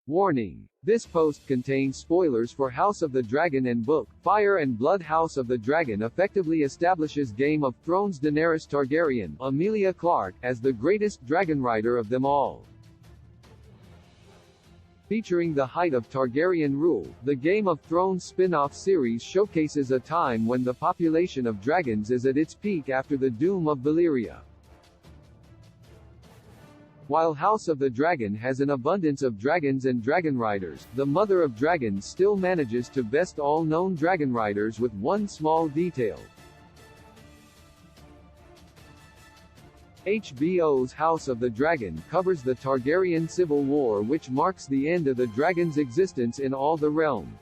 Warning. This post contains spoilers for House of the Dragon and book, Fire and Blood. House of the Dragon effectively establishes Game of Thrones' Daenerys Targaryen, Emilia Clarke, as the greatest Dragonrider of them all. Featuring the height of Targaryen rule, the Game of Thrones spin-off series showcases a time when the population of dragons is at its peak after the doom of Valyria. While House of the Dragon has an abundance of dragons and dragonriders, the Mother of Dragons still manages to best all known dragonriders with one small detail. HBO's House of the Dragon covers the Targaryen civil war, which marks the end of the dragon's existence in all the realm.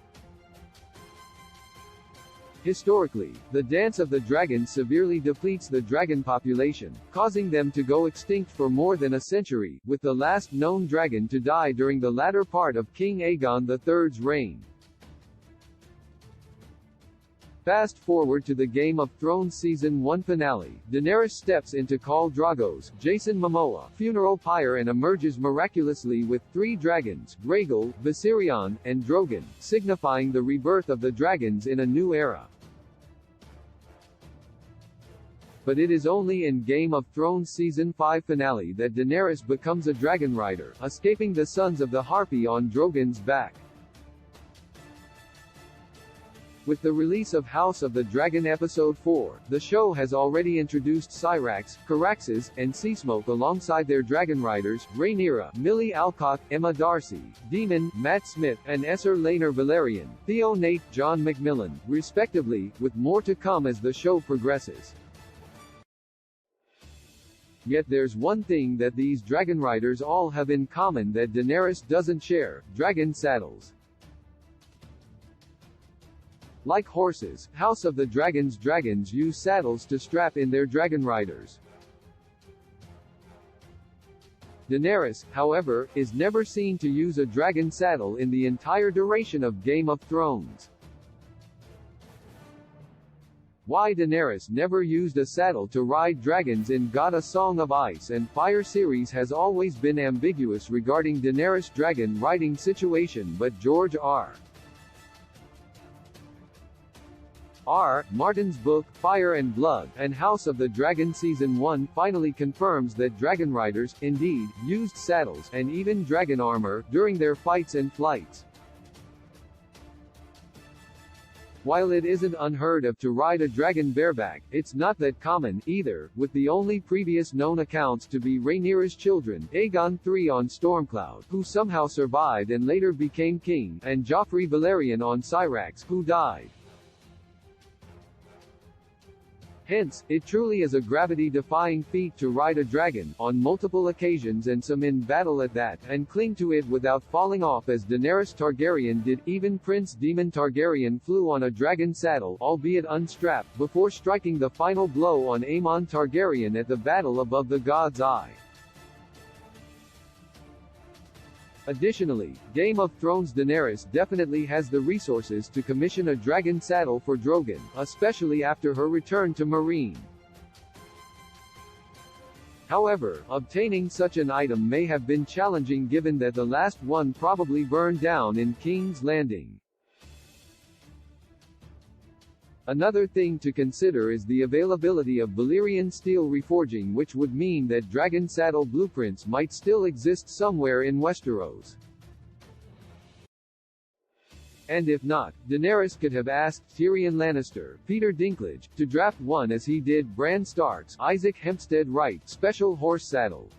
Historically, the Dance of the Dragon severely depletes the dragon population, causing them to go extinct for more than a century, with the last known dragon to die during the latter part of King Aegon III's reign. Fast forward to the Game of Thrones Season 1 finale, Daenerys steps into Khal Drogo's, Jason Momoa, funeral pyre and emerges miraculously with 3 dragons, Rhaegal, Viserion, and Drogon, signifying the rebirth of the dragons in a new era. But it is only in Game of Thrones Season 5 finale that Daenerys becomes a Dragonrider, escaping the Sons of the Harpy on Drogon's back. With the release of House of the Dragon Episode 4, the show has already introduced Syrax, Caraxes, and Seasmoke alongside their Dragonriders, Rhaenyra, Millie Alcock, Emma Darcy, Daemon, Matt Smith, and Esser Laner Valerian, Theo Nate, John McMillan, respectively, with more to come as the show progresses. Yet there's one thing that these Dragonriders all have in common that Daenerys doesn't share: dragon saddles. Like horses, House of the Dragon's dragons use saddles to strap in their Dragonriders. Daenerys, however, is never seen to use a dragon saddle in the entire duration of Game of Thrones. Why Daenerys never used a saddle to ride dragons in God: A Song of Ice and Fire series has always been ambiguous regarding Daenerys' dragon riding situation, but George R. Martin's book, Fire and Blood, and House of the Dragon Season 1 finally confirms that Dragonriders, indeed, used saddles, and even dragon armor, during their fights and flights. While it isn't unheard of to ride a dragon bareback, it's not that common, either, with the only previous known accounts to be Rhaenyra's children, Aegon III on Stormcloud, who somehow survived and later became king, and Joffrey Valerian on Syrax, who died. Hence, it truly is a gravity-defying feat to ride a dragon, on multiple occasions and some in battle at that, and cling to it without falling off as Daenerys Targaryen did. Even Prince Daemon Targaryen flew on a dragon saddle, albeit unstrapped, before striking the final blow on Aemon Targaryen at the battle above the God's Eye. Additionally, Game of Thrones Daenerys definitely has the resources to commission a dragon saddle for Drogon, especially after her return to Meereen. However, obtaining such an item may have been challenging given that the last one probably burned down in King's Landing. Another thing to consider is the availability of Valyrian steel reforging, which would mean that dragon saddle blueprints might still exist somewhere in Westeros. And if not, Daenerys could have asked Tyrion Lannister, Peter Dinklage, to draft one as he did Bran Stark's Isaac Hempstead Wright special horse saddle.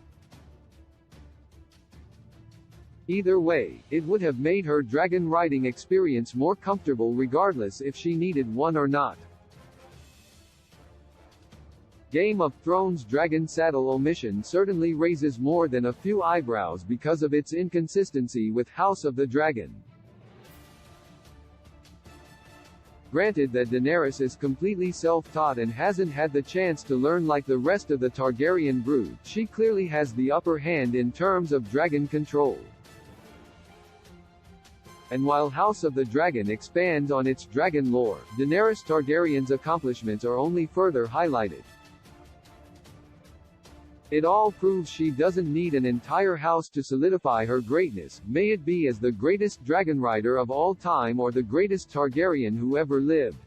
Either way, it would have made her dragon riding experience more comfortable regardless if she needed one or not. Game of Thrones dragon saddle omission certainly raises more than a few eyebrows because of its inconsistency with House of the Dragon. Granted that Daenerys is completely self-taught and hasn't had the chance to learn like the rest of the Targaryen brood, she clearly has the upper hand in terms of dragon control. And while House of the Dragon expands on its dragon lore, Daenerys Targaryen's accomplishments are only further highlighted. It all proves she doesn't need an entire house to solidify her greatness, may it be as the greatest Dragonrider of all time or the greatest Targaryen who ever lived.